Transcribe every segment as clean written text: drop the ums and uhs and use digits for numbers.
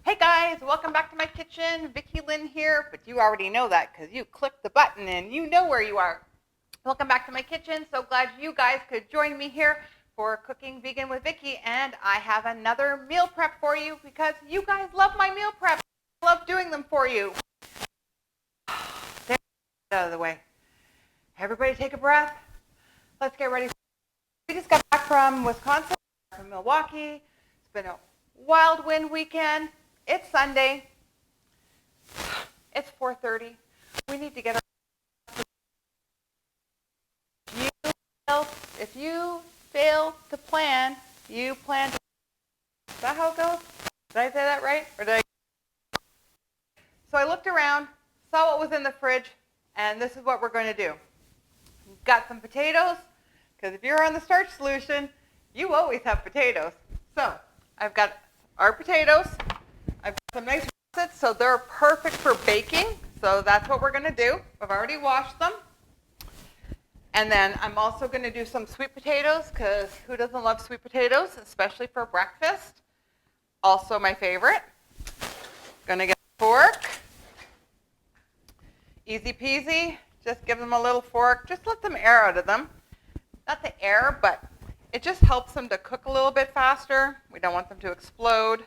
Hey guys, welcome back to my kitchen. Vicki-Lynne here, but you already know that because you clicked the button and you know where you are. Welcome back to my kitchen. So glad you guys could join me here for Cooking Vegan with Vicki, and I have another meal prep for you because you guys love my meal prep. I love doing them for you. There, out of the way. Everybody take a breath. Let's get ready. We just got back from Wisconsin, from Milwaukee. It's been a wild wind weekend. It's Sunday. It's 4:30. We need to get our... If you fail to plan, you plan to... Is that how it goes? Did I say that right? Or did I... So I looked around, saw what was in the fridge, and this is what we're going to do. We've got some potatoes, because if you're on the starch solution, you always have potatoes. So I've got our potatoes. I've got some nice russets, so they're perfect for baking. So that's what we're going to do. I've already washed them. And then I'm also going to do some sweet potatoes, because who doesn't love sweet potatoes, especially for breakfast? Also my favorite. Going to get a fork. Easy peasy. Just give them a little fork. Just let them air out of them. Not the air, but it just helps them to cook a little bit faster. We don't want them to explode.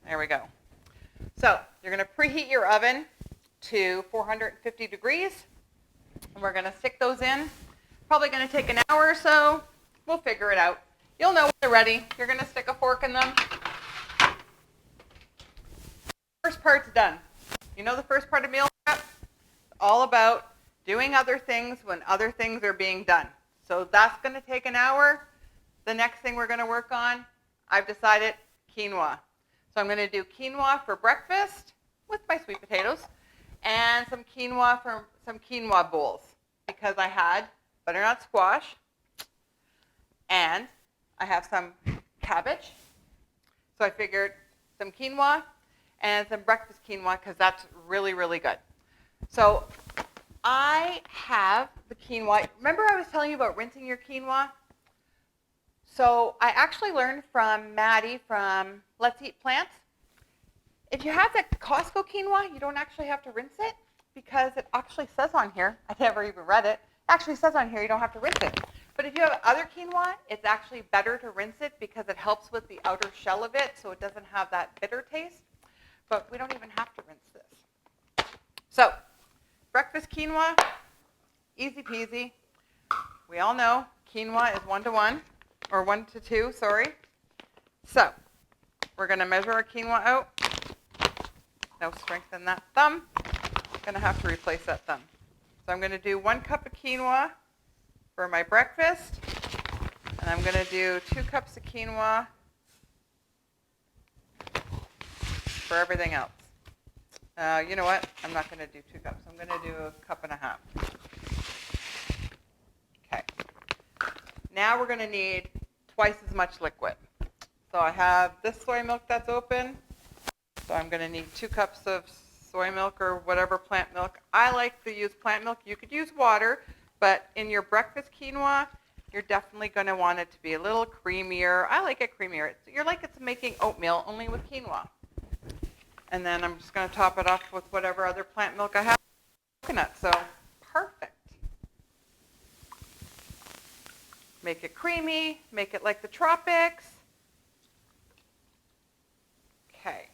There we go. So you're going to preheat your oven to 450 degrees. And we're going to stick those in. Probably going to take an hour or so. We'll figure it out. You'll know when they're ready. You're going to stick a fork in them. First part's done. You know the first part of meal prep? It's all about doing other things when other things are being done. So that's going to take an hour. The next thing we're going to work on, I've decided, quinoa. So I'm going to do quinoa for breakfast with my sweet potatoes and some quinoa for some quinoa bowls because I had butternut squash and I have some cabbage. So I figured some quinoa and some breakfast quinoa because that's really, really good. So I have the quinoa. Remember I was telling you about rinsing your quinoa? So I actually learned from Maddie from Let's Eat Plants. If you have the Costco quinoa, you don't actually have to rinse it because it actually says on here, I never even read it, it actually says on here you don't have to rinse it. But if you have other quinoa, it's actually better to rinse it because it helps with the outer shell of it so it doesn't have that bitter taste. But we don't even have to rinse this. So breakfast quinoa, easy peasy. We all know quinoa is 1-to-1. Or 1-to-2, sorry. So we're going to measure our quinoa out. Now strengthen that thumb. Going to have to replace that thumb. So I'm going to do 1 cup of quinoa for my breakfast. And I'm going to do 2 cups of quinoa for everything else. You know what? I'm not going to do 2 cups. I'm going to do 1.5 cups. Okay. Now we're going to need twice as much liquid. So I have this soy milk that's open. So I'm going to need 2 cups of soy milk or whatever plant milk. I like to use plant milk. You could use water, but in your breakfast quinoa, you're definitely going to want it to be a little creamier. I like it creamier. You're like it's making oatmeal only with quinoa. And then I'm just going to top it off with whatever other plant milk I have. Coconut, so perfect. Make it creamy, make it like the tropics. Okay.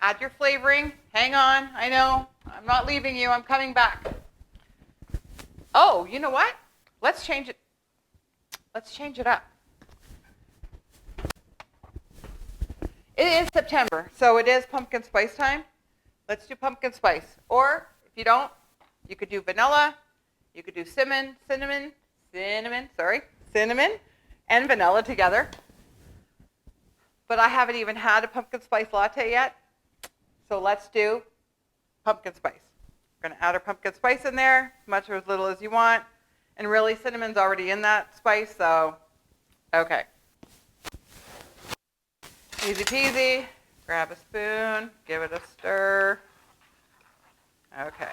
Add your flavoring. Hang on, I know. I'm not leaving you, I'm coming back. Oh, you know what? Let's change it. Let's change it up. It is September, so it is pumpkin spice time. Let's do pumpkin spice. Or if you don't, you could do vanilla, you could do cinnamon, and vanilla together. But I haven't even had a pumpkin spice latte yet. So let's do pumpkin spice. We're going to add our pumpkin spice in there, as much or as little as you want. And really, cinnamon's already in that spice, so okay. Easy peasy. Grab a spoon, give it a stir. Okay.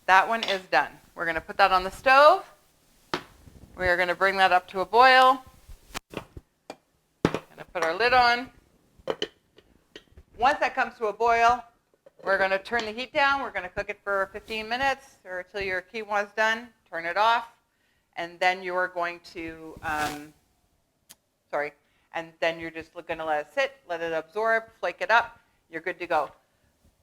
That one is done. We're going to put that on the stove. We are going to bring that up to a boil. Going to put our lid on. Once that comes to a boil, we're going to turn the heat down. We're going to cook it for 15 minutes or until your quinoa is done. Turn it off. And then you are going to, and then you're just going to let it sit, let it absorb, flake it up. You're good to go.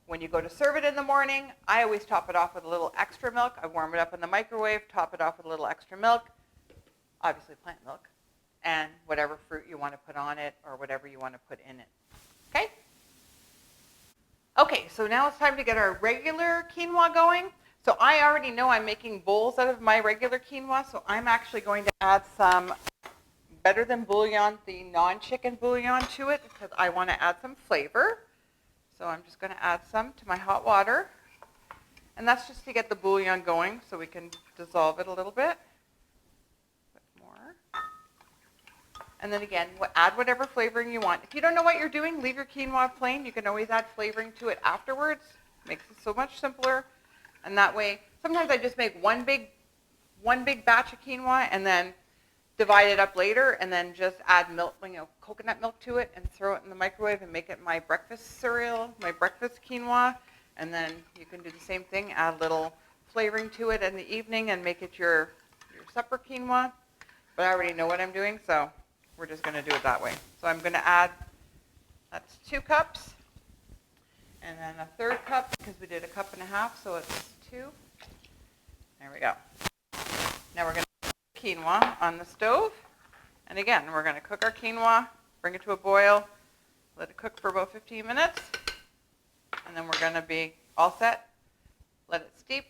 When you go to serve it in the morning, I always top it off with a little extra milk. I warm it up in the microwave, top it off with a little extra milk, obviously plant milk, and whatever fruit you want to put on it or whatever you want to put in it. Okay? Okay, so now it's time to get our regular quinoa going. So I already know I'm making bowls out of my regular quinoa, so I'm actually going to add some Better Than Bouillon, the non-chicken bouillon to it because I want to add some flavor. So I'm just going to add some to my hot water. And that's just to get the bouillon going so we can dissolve it a little bit. More. And then again, add whatever flavoring you want. If you don't know what you're doing, leave your quinoa plain. You can always add flavoring to it afterwards. Makes it so much simpler. And that way, sometimes I just make one big batch of quinoa and then divide it up later and then just add milk, coconut milk to it and throw it in the microwave and make it my breakfast cereal, my breakfast quinoa. And then you can do the same thing, add a little flavoring to it in the evening and make it your supper quinoa. But I already know what I'm doing, so we're just going to do it that way. So I'm going to add, that's 2 cups. And then a 3rd cup, because we did a 1.5 cups, so it's 2. There we go. Now we're going to put quinoa on the stove. And again, we're going to cook our quinoa, bring it to a boil, let it cook for about 15 minutes. And then we're going to be all set. Let it steep.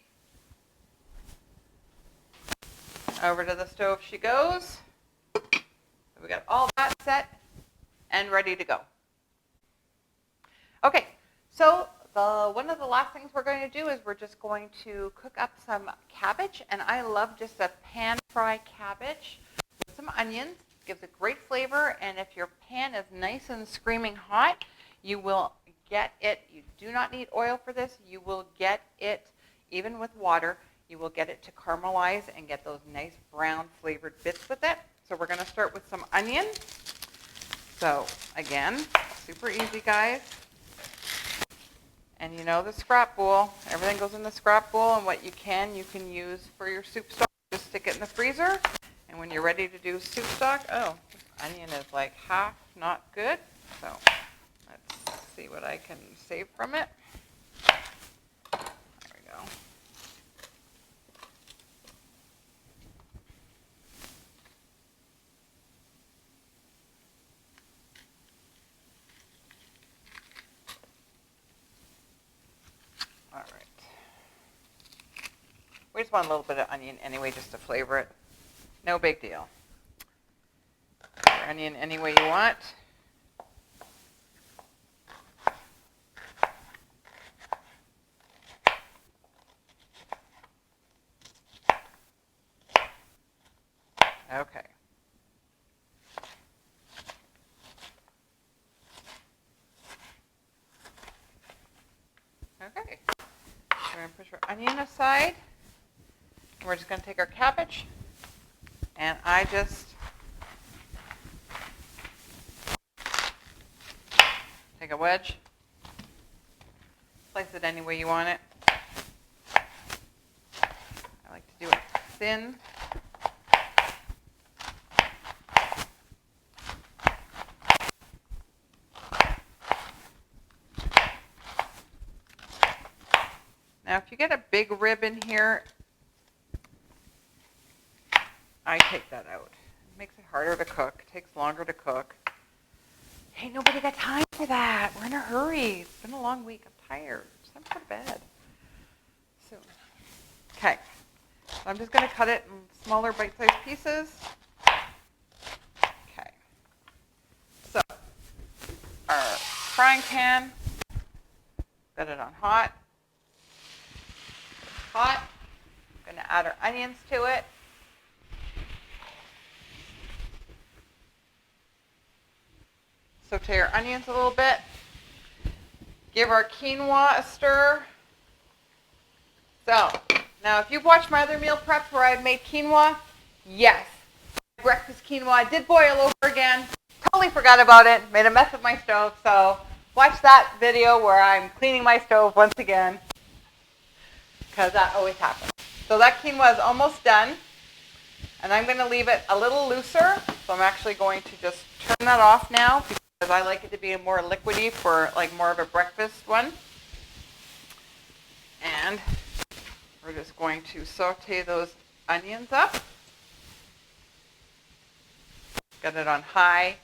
Over to the stove she goes. So we got all that set and ready to go. Okay, so one of the last things we're going to do is we're just going to cook up some cabbage. And I love just a pan fry cabbage with some onions. Gives a great flavor. And if your pan is nice and screaming hot, you will get it. You do not need oil for this. You will get it, even with water, you will get it to caramelize and get those nice brown flavored bits with it. So we're going to start with some onion. So again, super easy, guys. And you know the scrap bowl. Everything goes in the scrap bowl, and what you can use for your soup stock. Just stick it in the freezer. And when you're ready to do soup stock, oh, this onion is like half not good. So let's see what I can save from it. There we go. All right. We just want a little bit of onion anyway, just to flavor it. No big deal. Put your onion any way you want. Okay. Okay. We're going to put your onion aside. We're just going to take our cabbage, and I just take a wedge, slice it any way you want it. I like to do it thin. Now, if you get a big rib in here, I take that out. It makes it harder to cook. It takes longer to cook. Hey, nobody got time for that. We're in a hurry. It's been a long week. I'm tired. It's time to go to bed. So, okay. So I'm just going to cut it in smaller bite-sized pieces. Okay. So, our frying pan, got it on hot. It's hot. I'm going to add our onions to it. Saute our onions a little bit. Give our quinoa a stir. So, now if you've watched my other meal preps where I've made quinoa, yes, breakfast quinoa did boil over again. Totally forgot about it. Made a mess of my stove. So watch that video where I'm cleaning my stove once again, because that always happens. So that quinoa is almost done. And I'm going to leave it a little looser. So I'm actually going to just turn that off now, because I like it to be more liquidy for like more of a breakfast one. And we're just going to saute those onions up. Get it on high,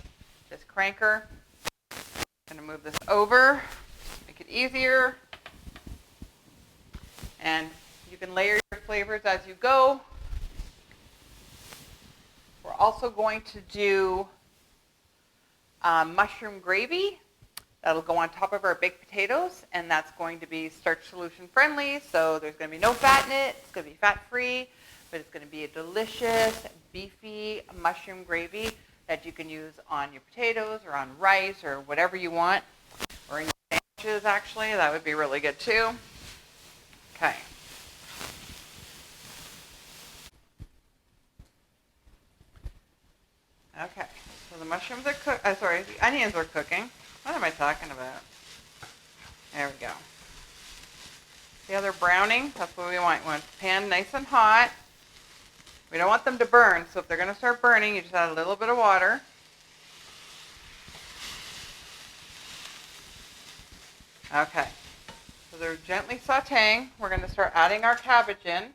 just crank her. I'm going to move this over, make it easier. And you can layer your flavors as you go. We're also going to do mushroom gravy. That'll go on top of our baked potatoes, and that's going to be starch solution friendly, so there's going to be no fat in it. It's going to be fat free, but it's going to be a delicious, beefy mushroom gravy that you can use on your potatoes or on rice or whatever you want, or in your sandwiches actually. That would be really good too. Okay. Okay, so the mushrooms are the onions are cooking. What am I talking about? There we go. See how they're browning? That's what we want. We want the pan nice and hot. We don't want them to burn, so if they're going to start burning, you just add a little bit of water. Okay, so they're gently sauteing. We're going to start adding our cabbage in.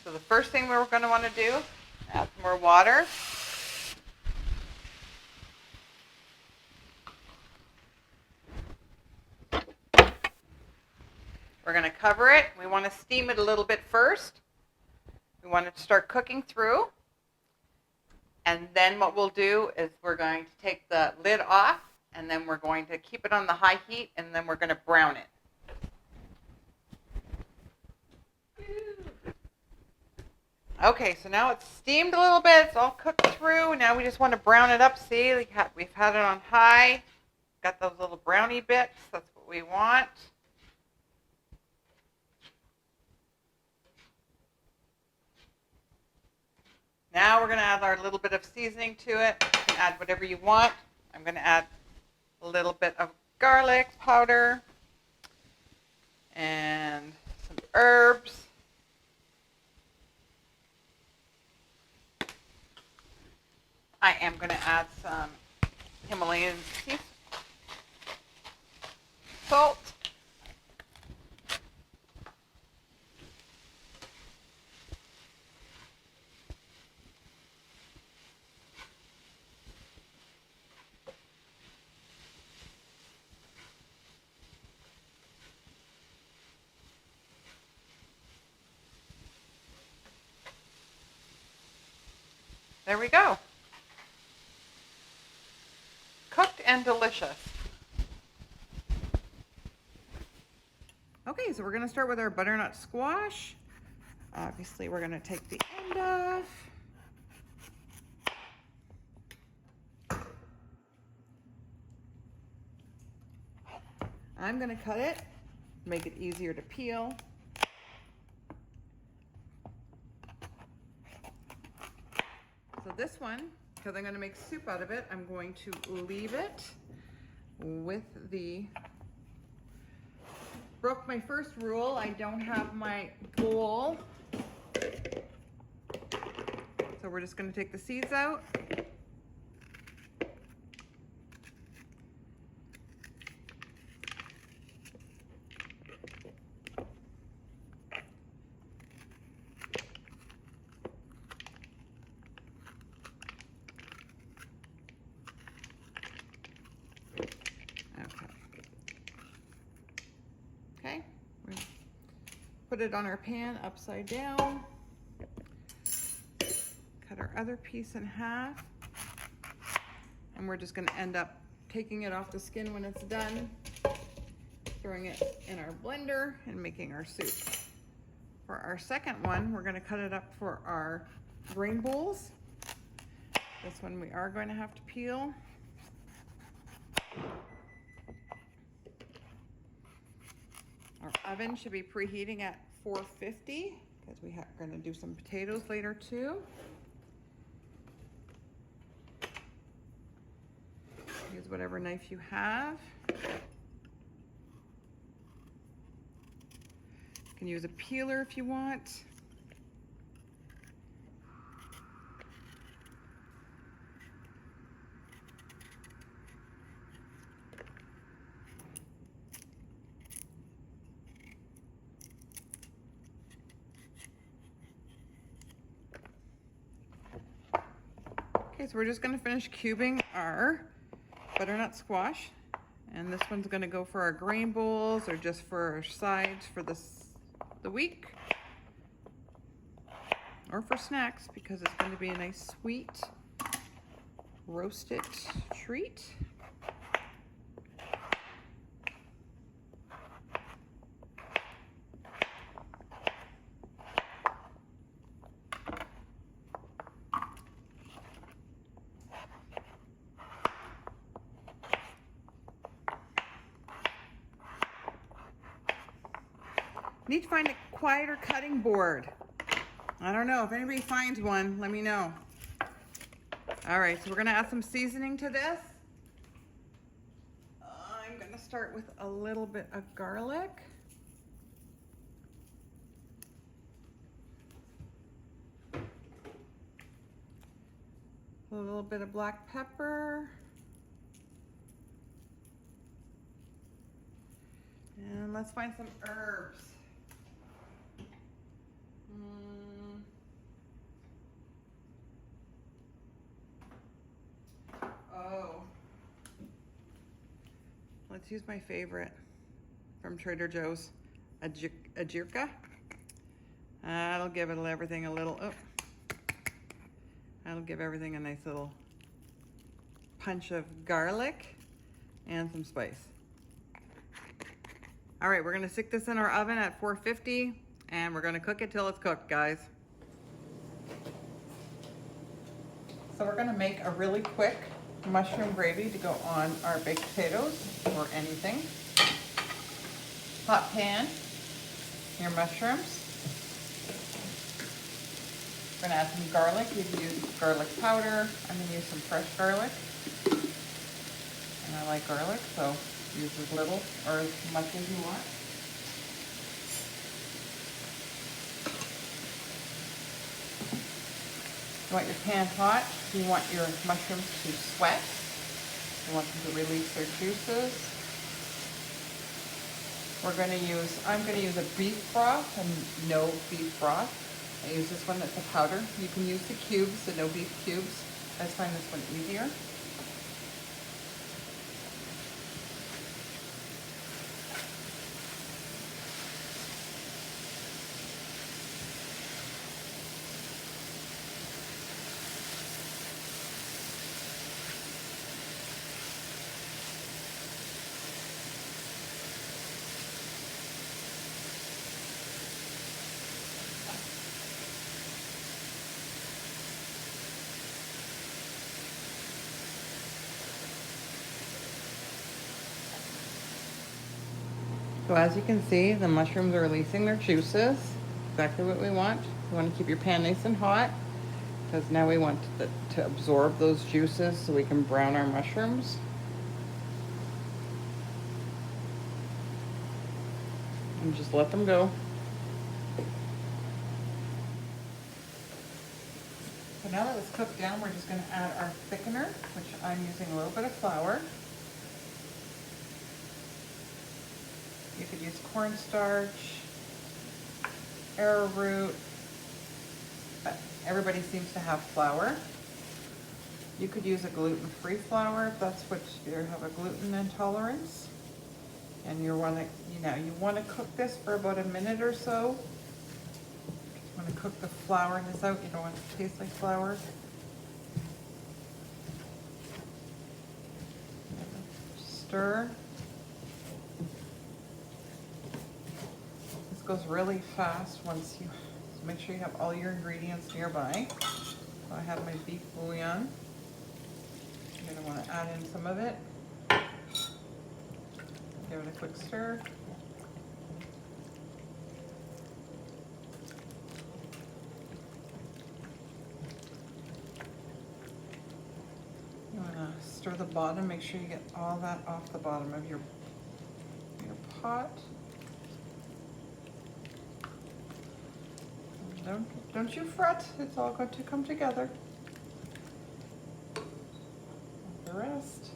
So the first thing we're going to want to do, add some more water. We're going to cover it. We want to steam it a little bit first. We want it to start cooking through. And then what we'll do is we're going to take the lid off, and then we're going to keep it on the high heat, and then we're going to brown it. Okay, so now it's steamed a little bit. It's all cooked through. Now we just want to brown it up. See, we've had it on high. Got those little brownie bits. That's what we want. Now we're going to add our little bit of seasoning to it. You can add whatever you want. I'm going to add a little bit of garlic powder and some herbs. I am going to add some Himalayan sea salt. There we go. Cooked and delicious. Okay, so we're going to start with our butternut squash. Obviously, we're going to take the end off. I'm going to cut it, make it easier to peel. So this one, because I'm going to make soup out of it, I'm going to leave it with the, broke my first rule, I don't have my bowl. So we're just going to take the seeds out. Okay, put it on our pan upside down. Cut our other piece in half. And we're just going to end up taking it off the skin when it's done, throwing it in our blender and making our soup. For our second one, we're going to cut it up for our grain bowls. This one we are going to have to peel. Our oven should be preheating at 450 because we are going to do some potatoes later too. Use whatever knife you have. You can use a peeler if you want. Okay, so we're just going to finish cubing our butternut squash, and this one's going to go for our grain bowls or just for our sides for the week, or for snacks because it's going to be a nice sweet roasted treat. Need to find a quieter cutting board. I don't know. If anybody finds one, let me know. All right, so we're gonna add some seasoning to this. I'm gonna start with a little bit of garlic. A little bit of black pepper. And let's find some herbs. Oh, let's use my favorite from Trader Joe's, ajirka. That'll give it everything a little, that'll give everything a nice little punch of garlic and some spice. All right, we're gonna stick this in our oven at 450 and we're gonna cook it till it's cooked, guys. So we're gonna make a really quick mushroom gravy to go on our baked potatoes or anything. Hot pan, your mushrooms. We're gonna add some garlic. You can use garlic powder. I'm gonna use some fresh garlic. And I like garlic, so use as little or as much as you want. You want your pan hot. You want your mushrooms to sweat. You want them to release their juices. I'm gonna use a beef broth and no beef broth. I use this one that's a powder. You can use the cubes, the no beef cubes. I just find this one easier. So as you can see, the mushrooms are releasing their juices. Exactly what we want. You want to keep your pan nice and hot because now we want to absorb those juices so we can brown our mushrooms. And just let them go. So now that it's cooked down, we're just going to add our thickener, which I'm using a little bit of flour. You could use cornstarch, arrowroot, but everybody seems to have flour. You could use a gluten-free flour if that's what you have a gluten intolerance. And you want to cook this for about a minute or so. You want to cook the flour in this out. You don't want it to taste like flour. Stir. This goes really fast once you make sure you have all your ingredients nearby. So I have my beef bouillon. You're going to want to add in some of it. Give it a quick stir. You want to stir the bottom, make sure you get all that off the bottom of your pot. Don't you fret, it's all going to come together. The rest.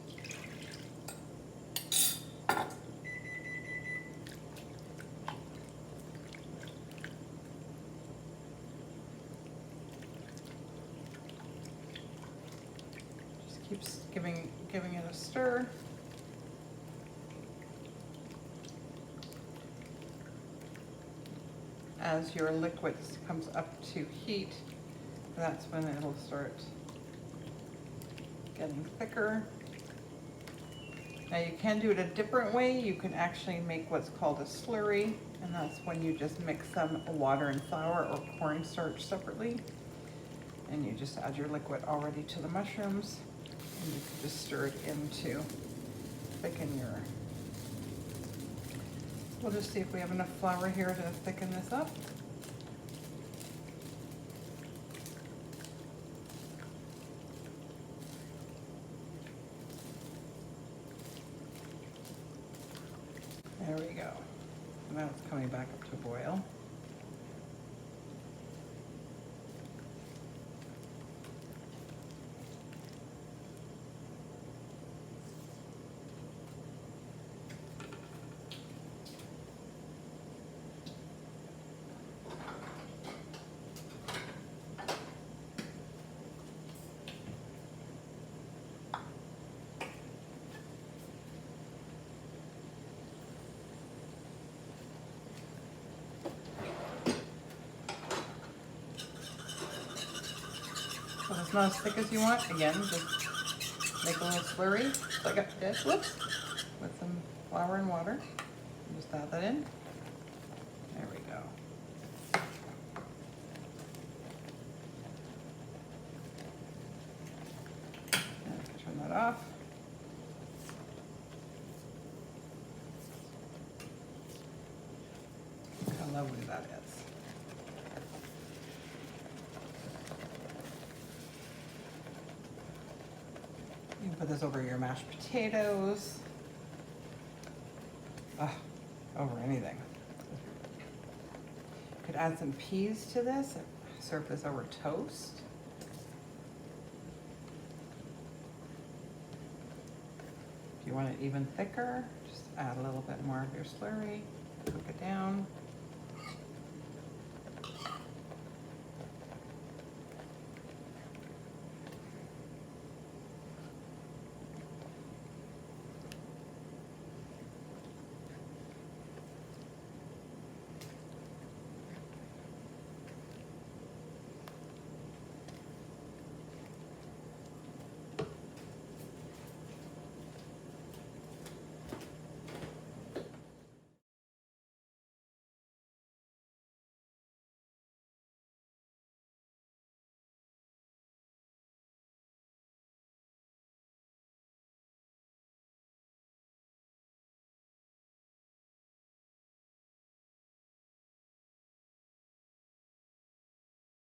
Just keeps giving it a stir. As your liquid comes up to heat, that's when it'll start getting thicker. Now you can do it a different way. You can actually make what's called a slurry, and that's when you just mix some water and flour or cornstarch separately, and you just add your liquid already to the mushrooms, and you can just stir it in to thicken your. We'll just see if we have enough flour here to thicken this up. There we go. Now it's coming back up to boil. So it's not as thick as you want. Again, just make a little slurry, like I did, whoops, with some flour and water. Just add that in. There we go. And turn that off. Look how lovely that is. You can put this over your mashed potatoes, over anything. You could add some peas to this, serve this over toast. If you want it even thicker, just add a little bit more of your slurry, cook it down.